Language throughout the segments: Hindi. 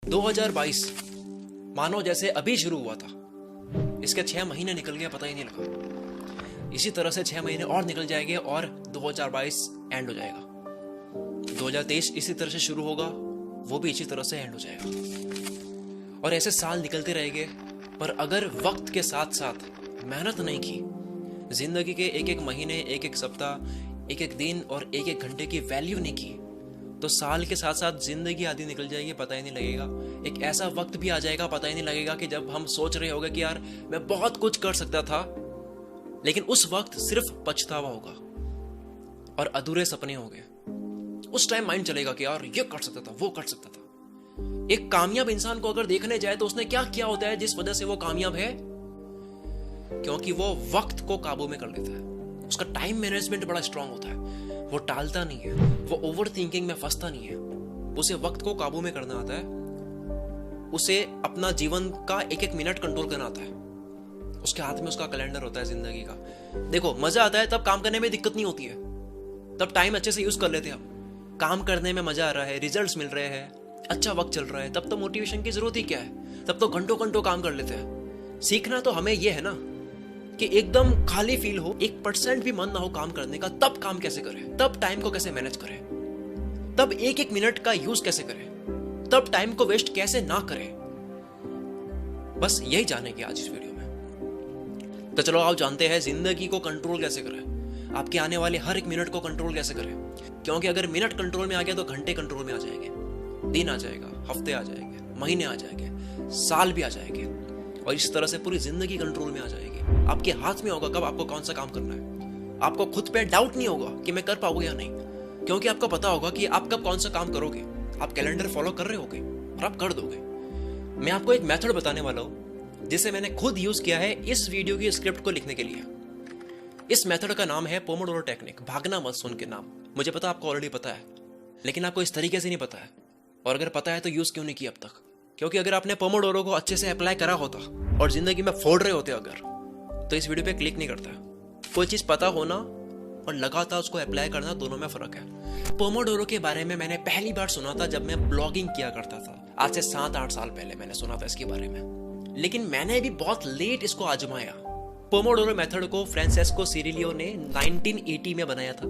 2022 मानो जैसे अभी शुरू हुआ था। इसके 6 महीने निकल गए, पता ही नहीं लगा। इसी तरह से 6 महीने और निकल जाएंगे और 2022 एंड हो जाएगा। 2023 इसी तरह से शुरू होगा, वो भी इसी तरह से एंड हो जाएगा। और ऐसे साल निकलते रहेंगे, पर अगर वक्त के साथ साथ मेहनत नहीं की, जिंदगी के एक एक महीने, एक एक सप्ताह, एक एक दिन और एक एक घंटे की वैल्यू नहीं की, तो साल के साथ साथ जिंदगी आधी निकल जाएगी, पता ही नहीं लगेगा। एक ऐसा वक्त भी आ जाएगा, पता ही नहीं लगेगा, कि जब हम सोच रहे होंगे कि यार मैं बहुत कुछ कर सकता था, लेकिन उस वक्त सिर्फ पछतावा होगा और अधूरे सपने होंगे। उस टाइम माइंड चलेगा कि यार ये कर सकता था, वो कर सकता था। एक कामयाब इंसान को अगर देखने जाए तो उसने क्या किया होता है जिस वजह से वो कामयाब है? क्योंकि वो वक्त को काबू में कर लेता है। उसका टाइम मैनेजमेंट बड़ा स्ट्रांग होता है। वो टालता नहीं है, वो ओवर थिंकिंग में फंसता नहीं है। उसे वक्त को काबू में करना आता है, उसे अपना जीवन का एक एक मिनट कंट्रोल करना आता है। उसके हाथ में उसका कैलेंडर होता है जिंदगी का। देखो, मजा आता है तब काम करने में दिक्कत नहीं होती है, तब टाइम अच्छे से यूज कर लेते हैं हम। काम करने में मजा आ रहा है, रिजल्ट्स मिल रहे हैं, अच्छा वक्त चल रहा है, तब तो मोटिवेशन की जरूरत ही क्या है? तब तो घंटों घंटों काम कर लेते हैं। सीखना तो हमें यह है ना कि एकदम खाली फील हो, 1% भी मन ना हो काम करने का, तब काम कैसे करें, तब टाइम को कैसे मैनेज करें, तब एक एक मिनट का यूज कैसे करें, तब टाइम को वेस्ट कैसे ना करें। बस यही जानेंगे आज इस वीडियो में। तो चलो आप जानते हैं जिंदगी को कंट्रोल कैसे करें, आपके आने वाले हर एक मिनट को कंट्रोल कैसे करें। क्योंकि अगर मिनट कंट्रोल में आ गया तो घंटे कंट्रोल में आ जाएंगे, दिन आ जाएगा, हफ्ते आ जाएंगे, महीने आ जाएंगे, साल भी आ जाएंगे, और इस तरह से पूरी जिंदगी कंट्रोल में आ जाएगी। आपके हाथ में होगा कब आपको कौन सा काम करना है। आपको खुद पे डाउट नहीं होगा कि मैं कर पाऊंगा या नहीं, क्योंकि आपको पता होगा कि आप कब कौन सा काम करोगे। आप कैलेंडर फॉलो कर रहे होगे और आप कर दोगे। मैं आपको एक मेथड बताने वाला हूं जिसे मैंने खुद यूज किया है इस वीडियो की स्क्रिप्ट को लिखने के लिए। इस मेथड का नाम है पोमोडोरो टेक्निक। भागना मत सुन के नाम, मुझे पता आपको ऑलरेडी पता है, लेकिन आपको इस तरीके से नहीं पता है। और अगर पता है तो यूज क्यों नहीं किया अब तक? क्योंकि अगर आपने पोमोडोरो को अच्छे से अप्लाई करा होता और जिंदगी में फोड़ रहे होते अगर, तो इस वीडियो पे क्लिक नहीं करता। कोई चीज पता होना और लगातार उसको अप्लाई करना, दोनों में फर्क है। पोमोडोरो के बारे में मैंने पहली बार सुना था जब मैं ब्लॉगिंग किया करता था। आज से 7-8 साल पहले मैंने सुना था इसके बारे में, लेकिन मैंने भी बहुत लेट इसको आजमाया। पोमोडोरो मेथड को फ्रांसेस्को सिरिलियो ने 1980 में बनाया था।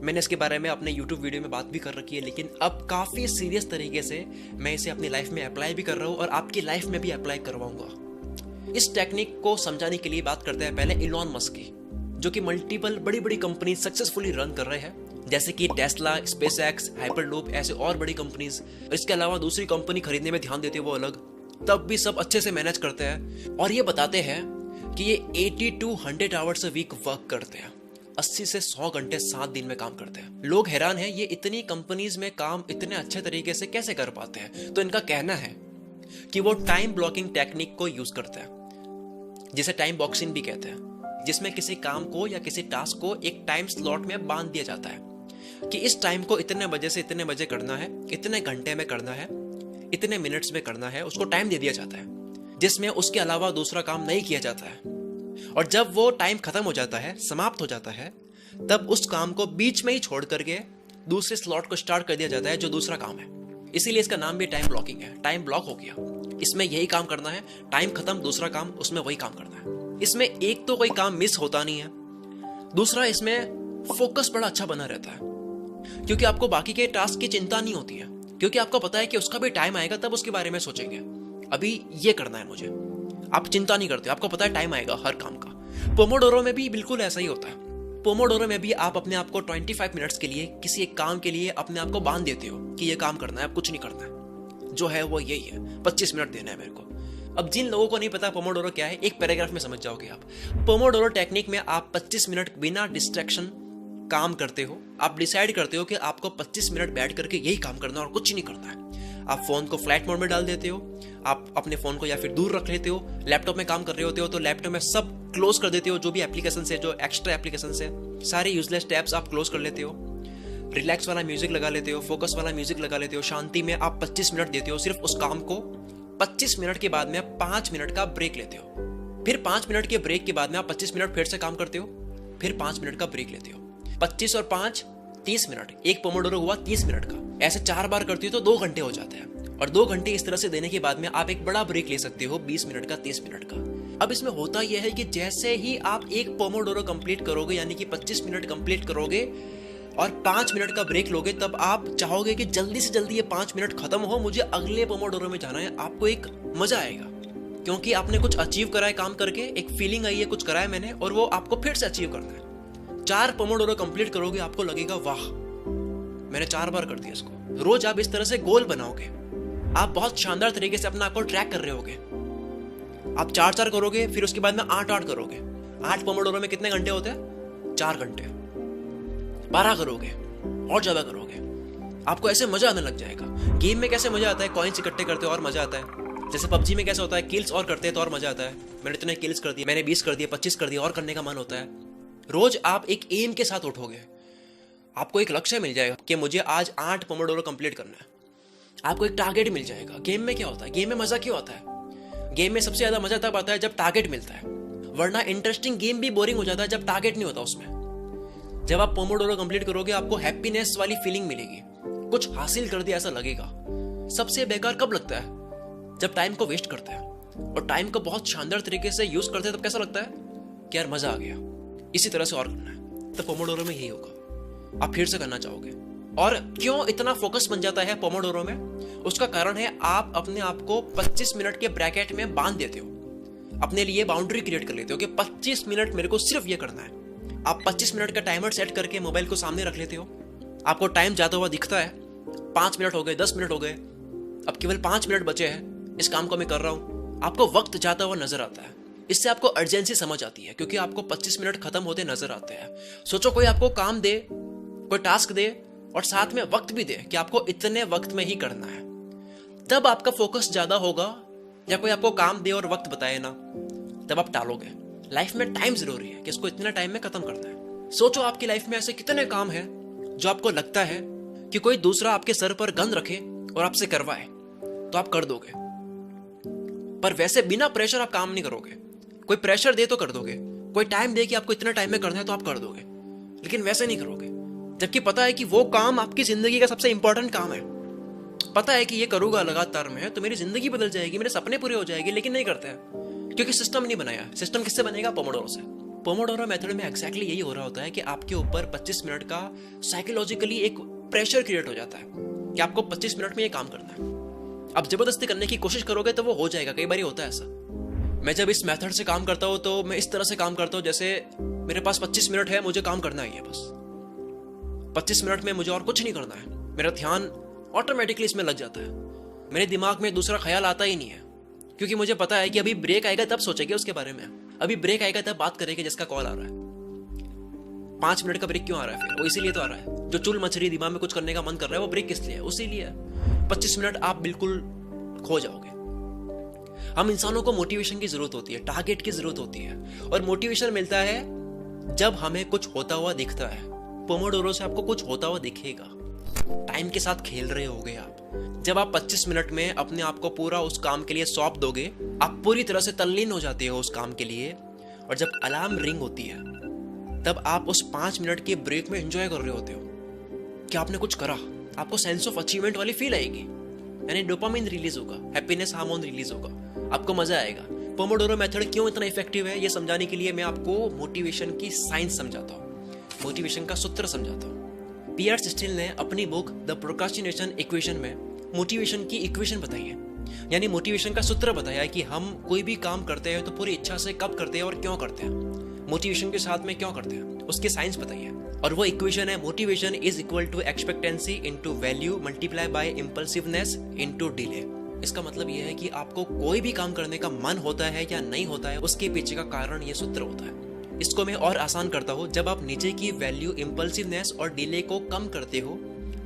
मैंने इसके बारे में अपने YouTube वीडियो में बात भी कर रखी है, लेकिन अब काफी सीरियस तरीके से मैं इसे अपनी लाइफ में अप्लाई भी कर रहा हूँ और आपकी लाइफ में भी अप्लाई करवाऊंगा। इस टेक्निक को समझाने के लिए बात करते हैं पहले इलॉन मस्क की, जो कि मल्टीपल बड़ी बड़ी कंपनी सक्सेसफुली रन कर रहे हैं, जैसे कि टेस्ला, स्पेसएक्स, हाइपरलूप, ऐसे और बड़ी कंपनीज। इसके अलावा दूसरी कंपनी खरीदने में ध्यान देते हैं वो अलग, तब भी सब अच्छे से मैनेज करते हैं। और ये बताते हैं कि ये 80 to 100 hours a week work करते हैं। 80 से 100 घंटे 7 दिन में काम करते हैं। लोग हैरान हैं ये इतनी कंपनीज में काम इतने अच्छे तरीके से कैसे कर पाते हैं। तो इनका कहना है कि वो टाइम ब्लॉकिंग टेक्निक को यूज करते हैं, जिसे टाइम बॉक्सिंग भी कहते हैं, जिसमें किसी काम को या किसी टास्क को एक टाइम स्लॉट में बांध दिया जाता है कि इस टाइम को इतने बजे से इतने बजे करना है, इतने घंटे में करना है, इतने मिनट्स में करना है। उसको टाइम दे दिया जाता है जिसमें उसके अलावा दूसरा काम नहीं किया जाता है। और जब वो टाइम खत्म हो जाता है, समाप्त हो जाता है, तब उस काम को बीच में ही छोड़ करके दूसरे स्लॉट को स्टार्ट कर दिया जाता है जो दूसरा काम है। इसीलिए इसका नाम भी टाइम ब्लॉकिंग है। टाइम ब्लॉक हो गया, इसमें यही काम करना है, टाइम खत्म, दूसरा काम, उसमें वही काम करना है। इसमें एक तो कोई काम मिस होता नहीं है, दूसरा इसमें फोकस बड़ा अच्छा बना रहता है, क्योंकि आपको बाकी के टास्क की चिंता नहीं होती है, क्योंकि आपको पता है कि उसका भी टाइम आएगा, तब उसके बारे में सोचेंगे। अभी ये करना है मुझे, आप चिंता नहीं करते, आपको पता है टाइम आएगा हर काम का। पोमोडोरो में भी बिल्कुल ऐसा ही होता है। पोमोडोरो में भी आप अपने आप को 25 मिनट्स के लिए किसी एक काम के लिए अपने आप को बांध देते हो कि ये काम करना है, अब कुछ नहीं करना है, जो है वो यही है, 25 मिनट देना है मेरे को। अब जिन लोगों को नहीं पता पोमोडोरो क्या है, एक पैराग्राफ में समझ जाओगे आप। पोमोडोरो टेक्निक में आप 25 मिनट बिना डिस्ट्रैक्शन काम करते हो। आप डिसाइड करते हो कि आपको 25 मिनट बैठ करके यही काम करना और कुछ नहीं करना है। आप फोन को फ्लाइट मोड में डाल देते हो, आप अपने फोन को या फिर दूर रख लेते हो। लैपटॉप में काम कर रहे होते हो तो लैपटॉप में सब क्लोज कर देते हो, जो भी एप्लीकेशन है, जो एक्स्ट्रा एप्लीकेशन है, सारे यूजलेस टैब्स आप क्लोज कर लेते हो। रिलैक्स वाला म्यूजिक लगा लेते हो, फोकस वाला म्यूजिक लगा लेते हो, शांति में आप 25 मिनट देते हो सिर्फ उस काम को। 25 मिनट के बाद में 5 मिनट का ब्रेक लेते हो, फिर 5 मिनट के ब्रेक के बाद में आप 25 मिनट फिर से काम करते हो, फिर 5 मिनट का ब्रेक लेते हो। 25 और 5 30 मिनट, एक पोमोडोरो हुआ 30 मिनट का। ऐसे 4 बार करती हो तो 2 घंटे हो जाते हैं। और 2 घंटे इस तरह से देने के बाद में आप एक बड़ा ब्रेक ले सकते हो 20 मिनट का, 30 मिनट का। अब इसमें होता यह है कि जैसे ही आप एक पोमोडोरो कंप्लीट करोगे, यानी कि 25 मिनट कंप्लीट करोगे और 5 मिनट का ब्रेक लोगे, तब आप चाहोगे कि जल्दी से जल्दी ये 5 मिनट खत्म हो, मुझे अगले पोमोडोरो में जाना है। आपको एक मजा आएगा क्योंकि आपने कुछ अचीव करा है काम करके, एक फीलिंग आई है कुछ करा है मैंने, और वो आपको फिर से अचीव करना है। 4 पोमोडोरो कंप्लीट करोगे, आपको लगेगा वाह मैंने 4 बार कर दिया इसको। रोज आप इस तरह से गोल बनाओगे, आप बहुत शानदार तरीके से अपना आपको ट्रैक कर रहे होगे। आप 4-4 करोगे, फिर उसके बाद में 8-8 करोगे। 8 पोमोडोरो में कितने घंटे होते हैं? 4 घंटे। 12 करोगे और ज्यादा करोगे, आपको ऐसे मजा आने लग जाएगा। गेम में कैसे मजा आता है, कॉइन्स इकट्ठे करते हो और मजा आता है। जैसे पबजी में कैसे होता है, किल्स और करते हैं तो और मजा आता है। मैंने इतने किल्स कर दिए, मैंने 20 कर दिए, 25 कर दिए, और करने का मन होता है। रोज आप एक एम के साथ उठोगे, आपको एक लक्ष्य मिल जाएगा कि मुझे आज 8 पोमोडोरो कंप्लीट करना है। आपको एक टारगेट मिल जाएगा। गेम में क्या होता है, गेम में मजा क्यों आता है? गेम में सबसे ज्यादा मजा तब आता है जब टारगेट मिलता है, वरना इंटरेस्टिंग गेम भी बोरिंग हो जाता है जब टारगेट नहीं होता उसमें। जब आप पोमोडोरो कंप्लीट करोगे, आपको हैप्पीनेस वाली फीलिंग मिलेगी, कुछ हासिल कर दिया ऐसा लगेगा। सबसे बेकार कब लगता है? जब टाइम को वेस्ट करते हैं, और टाइम को बहुत शानदार तरीके से यूज करते हैं तब कैसा लगता है कि यार मजा आ गया, इसी तरह से और करना है। तो पोमोडोरो में यही होगा, आप फिर से करना चाहोगे। और क्यों इतना फोकस बन जाता है पोमोडोरो में? उसका कारण है आप अपने आप को 25 मिनट के ब्रैकेट में बांध देते हो, अपने लिए बाउंड्री क्रिएट कर लेते हो कि 25 मिनट मेरे को सिर्फ ये करना है। आप 25 मिनट का टाइमर सेट करके मोबाइल को सामने रख लेते हो, आपको टाइम जाता हुआ दिखता है, 5 मिनट हो गए, 10 मिनट हो गए, अब केवल 5 मिनट बचे हैं, इस काम को मैं कर रहा हूं। आपको वक्त जाता हुआ नजर आता है, इससे आपको अर्जेंसी समझ आती है क्योंकि आपको 25 मिनट खत्म होते नजर आते हैं। सोचो कोई आपको काम दे, कोई टास्क दे और साथ में वक्त भी दे कि आपको इतने वक्त में ही करना है, तब आपका फोकस ज्यादा होगा। या कोई आपको काम दे और वक्त बताए ना, तब आप टालोगे। लाइफ में टाइम जरूरी है कि इसको इतने टाइम में खत्म करना है। सोचो आपकी लाइफ में ऐसे कितने काम हैं जो आपको लगता है कि कोई दूसरा आपके सर पर गन रखे और आपसे करवाए तो आप कर दोगे, पर वैसे बिना प्रेशर आप काम नहीं करोगे। कोई प्रेशर दे तो कर दोगे, कोई टाइम दे कि आपको इतना टाइम में करना है तो आप कर दोगे, लेकिन वैसे नहीं करोगे। जबकि पता है कि वो काम आपकी जिंदगी का सबसे इंपॉर्टेंट काम है, पता है कि ये करूंगा लगातार में तो मेरी जिंदगी बदल जाएगी, मेरे सपने पूरे हो जाएंगे, लेकिन नहीं करते हैं क्योंकि सिस्टम नहीं बनाया। सिस्टम किससे बनेगा? पोमोडोरो से। पोमोडोरो मेथड में एग्जैक्टली यही हो रहा होता है कि आपके ऊपर 25 मिनट का साइकोलॉजिकली एक प्रेशर क्रिएट हो जाता है कि आपको 25 मिनट में ये काम करना है। अब जबरदस्ती करने की कोशिश करोगे तो वो हो जाएगा, कई बार होता है ऐसा। मैं जब इस मेथड से काम करता हूँ तो मैं इस तरह से काम करता हूँ जैसे मेरे पास 25 मिनट है, मुझे काम करना ही है बस। 25 मिनट में मुझे और कुछ नहीं करना है, मेरा ध्यान ऑटोमेटिकली इसमें लग जाता है। मेरे दिमाग में दूसरा ख्याल आता ही नहीं है क्योंकि मुझे पता है कि अभी ब्रेक आएगा तब सोचेंगे उसके बारे में, अभी ब्रेक आएगा तब बात करेंगे जिसका कॉल आ रहा है। 5 मिनट का ब्रेक क्यों आ रहा है फिर? वो इसीलिए तो आ रहा है, जो चुल मच रही दिमाग में कुछ करने का मन कर रहा है, वो ब्रेक किस लिए है? उसी लिए 25 मिनट आप बिल्कुल खो जाओगे। हम इंसानों को मोटिवेशन की जरूरत होती है, टारगेट की जरूरत होती है, और मोटिवेशन मिलता है जब हमें कुछ होता हुआ दिखता है। पोमोडोरो से आपको कुछ होता हुआ दिखेगा, टाइम के साथ खेल रहे होगे आप। जब आप 25 मिनट में अपने आप को पूरा उस काम के लिए सौंप दोगे, आप पूरी तरह से तल्लीन हो जाते हो उस काम के लिए, और जब अलार्म रिंग होती है तब आप उस 5 मिनट के ब्रेक में एंजॉय कर रहे होते हो कि आपने कुछ करा। आपको सेंस ऑफ अचीवमेंट वाली फील आएगी, यानी डोपामिन रिलीज होगा, हैप्पीनेस हार्मोन रिलीज होगा, आपको मजा आएगा। पोमोडोरो मेथड क्यों इतना इफेक्टिव है ये समझाने के लिए मैं आपको मोटिवेशन की साइंस समझाता हूँ, मोटिवेशन का सूत्र समझाता हूँ। पीयर स्टिल ने अपनी बुक द प्रोक्रास्टिनेशन इक्वेशन में मोटिवेशन की इक्वेशन बताई है, यानी मोटिवेशन का सूत्र बताया है कि हम कोई भी काम करते हैं तो पूरी इच्छा से कब करते हैं और क्यों करते हैं, मोटिवेशन के साथ में क्यों करते हैं, उसकी साइंस बताई है। और वो इक्वेशन है motivation is equal to expectancy into value multiply by impulsiveness into delay. इसका मतलब यह है कि आपको कोई भी काम करने का मन होता है या नहीं होता है, उसके पीछे का कारण ये सूत्र होता है। इसको मैं और आसान करता हूँ, जब आप नीचे की वैल्यू इम्पल्सिवनेस और डिले को कम करते हो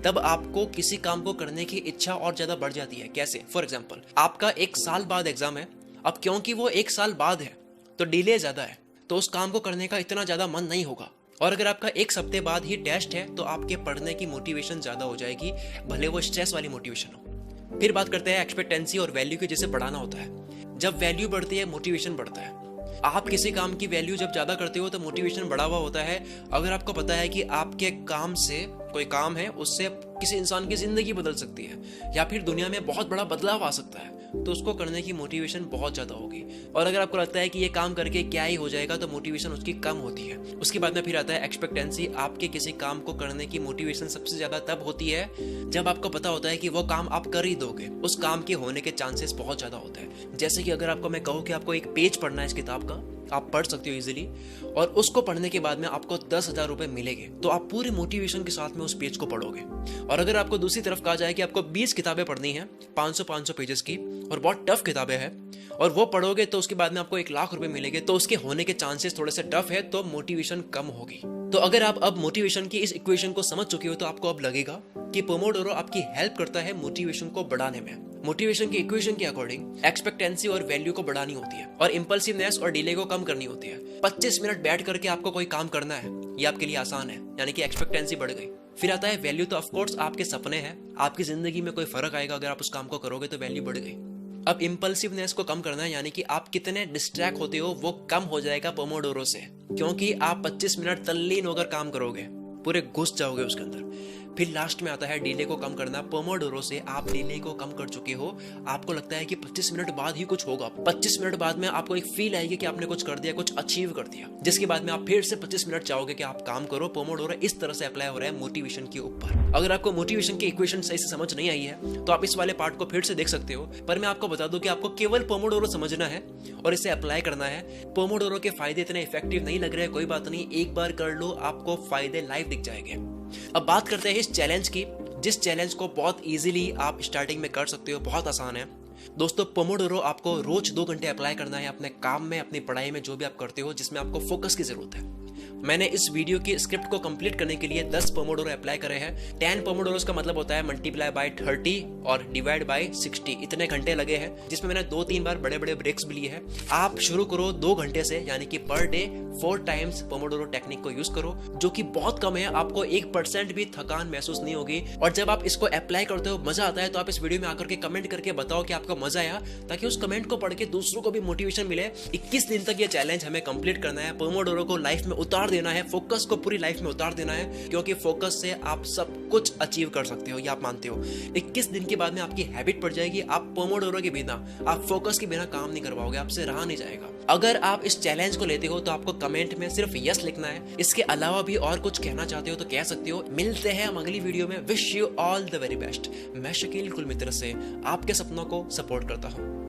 तब आपको किसी काम को करने की इच्छा और ज्यादा बढ़ जाती है। कैसे? फॉर एग्जाम्पल, आपका 1 साल बाद एग्जाम है, अब क्योंकि वो 1 साल बाद है तो डिले ज्यादा है, तो उस काम को करने का इतना ज्यादा मन नहीं होगा। और अगर आपका 1 हफ्ते बाद ही टेस्ट है तो आपके पढ़ने की मोटिवेशन ज्यादा हो जाएगी, भले वो स्ट्रेस वाली मोटिवेशन हो। फिर बात करते हैं एक्सपेक्टेंसी और वैल्यू की, जिसे बढ़ाना होता है। जब वैल्यू बढ़ती है मोटिवेशन बढ़ता है। आप किसी काम की वैल्यू जब ज्यादा करते हो तो मोटिवेशन बढ़ा हुआ होता है। अगर आपको पता है कि आपके काम से कोई काम है, उससे किसी इंसान की जिंदगी बदल सकती है या फिर दुनिया में बहुत बड़ा बदलाव आ सकता है, तो उसको करने की मोटिवेशन बहुत ज़्यादा होगी। और अगर आपको लगता है कि ये काम करके क्या ही हो जाएगा, तो मोटिवेशन उसकी कम होती है। उसके बाद में फिर आता है एक्सपेक्टेंसी। आपके किसी काम को करने की मोटिवेशन सबसे ज़्यादा तब होती है जब आपको पता होता है कि वो काम आप कर ही दोगे, उस काम के होने के चांसेस बहुत ज़्यादा होते हैं। जैसे कि अगर आपको मैं कहूँ कि आपको एक पेज पढ़ना है इस किताब का, आप पढ़ सकते हो इजीली, और उसको पढ़ने के बाद में आपको 10,000 रुपए मिलेंगे, तो आप पूरे मोटिवेशन के साथ में उस पेज को पढ़ोगे। और अगर आपको दूसरी तरफ कहा जाए कि आपको 20 किताबें पढ़नी है 500 पेजेस की, और बहुत टफ किताबें हैं, और वो पढ़ोगे तो उसके बाद में आपको 1,00,000 रुपए मिलेंगे, तो उसके होने के चांसेस थोड़े से टफ है, तो मोटिवेशन कम होगी। तो अगर आप अब मोटिवेशन की इस इक्वेशन को समझ चुके हो, तो आपको अब लगेगा कि पोमोडोरो आपकी हेल्प करता है मोटिवेशन को बढ़ाने में। मोटिवेशन की इक्वेशन के अकॉर्डिंग एक्सपेक्टेंसी और वैल्यू को बढ़ानी होती है, और इंपल्सिवनेस और डिले को कम करनी होती है। 25 मिनट बैठ करके आपको कोई काम करना है, ये आपके लिए आसान है, यानी कि एक्सपेक्टेंसी बढ़ गई। फिर आता है वैल्यू। तो ऑफकोर्स आपके सपने हैं, आपकी जिंदगी में कोई फर्क आएगा अगर आप उस काम को करोगे, तो वैल्यू बढ़ गई। अब इंपल्सिवनेस को कम करना है, यानी कि आप कितने डिस्ट्रैक्ट होते हो वो कम हो जाएगा पोमोडोरो से, क्योंकि आप 25 मिनट तल्लीन होकर काम करोगे, पूरे घुस जाओगे उसके अंदर। फिर लास्ट में आता है डिले को कम करना। पोमोडोरो से आप डिले को कम कर चुके हो, आपको लगता है कि 25 मिनट बाद ही कुछ होगा, 25 मिनट बाद में आपको एक फील आएगी कि आपने कुछ कर दिया, कुछ अचीव कर दिया, जिसके बाद में आप फिर से 25 मिनट चाहोगे कि आप काम करो। पोमोडोरो इस तरह से अप्लाई हो रहा है मोटिवेशन के ऊपर। अगर आपको मोटिवेशन की इक्वेशन सही से समझ नहीं आई है, तो आप इस वाले पार्ट को फिर से देख सकते हो, पर मैं आपको बता दूं कि आपको केवल पोमोडोरो समझना है और इसे अप्लाई करना है। पोमोडोरो के फायदे इतने इफेक्टिव नहीं लग रहे, कोई बात नहीं, एक बार कर लो, आपको फायदे लाइव दिख जाएंगे। अब बात करते हैं इस चैलेंज की, जिस चैलेंज को बहुत इजीली आप स्टार्टिंग में कर सकते हो, बहुत आसान है। दोस्तों, पोमोडोरो आपको रोज 2 घंटे अप्लाई करना है अपने काम में, अपनी पढ़ाई में, जो भी आप करते हो जिसमें आपको फोकस की जरूरत है। मैंने इस वीडियो की स्क्रिप्ट को कंप्लीट करने के लिए 10 पोमोडोरो अप्लाई करे हैं। 10 पोमोडोरोस का मतलब होता है मल्टीप्लाई बाय 30 और डिवाइड बाय 60, इतने घंटे लगे हैं, जिसमें मैंने 2-3 बार बड़े बड़े ब्रेक्स भी लिए हैं। आप शुरू करो 2 घंटे से, यानी कि per day 4 times Pomodoro technique को यूज करो, जो कि बहुत कम है। आपको 1% भी थकान महसूस नहीं होगी, और जब आप इसको अप्लाई करते हो मजा आता है, तो आप इस वीडियो में आकर के कमेंट करके बताओ कि आपको मजा आया, ताकि उस कमेंट को पढ़ के दूसरों को भी मोटिवेशन मिले। 21 दिन तक ये चैलेंज हमें कंप्लीट करना है, पोमोडोरो को लाइफ में उतार देना है, फोकस को पूरी लाइफ में उतार देना है, क्योंकि फोकस से आप सब कुछ अचीव कर सकते हो, ये आप मानते हो। 21 दिन के बाद में आपकी हैबिट पड़ जाएगी, आप पोमोडोरो के बिना, आप फोकस के बिना काम नहीं कर पाओगे, आपसे रहा नहीं जाएगा। अगर आप इस चैलेंज को लेते हो, तो आपको कमेंट में सिर्फ यस लिखना है। इसके अलावा भी और कुछ कहना चाहते हो तो कह सकते हो। मिलते हैं हम अगली वीडियो में। Wish you all the very best. मैं शकील कुल मित्र से आपके सपनों को सपोर्ट करता हूँ।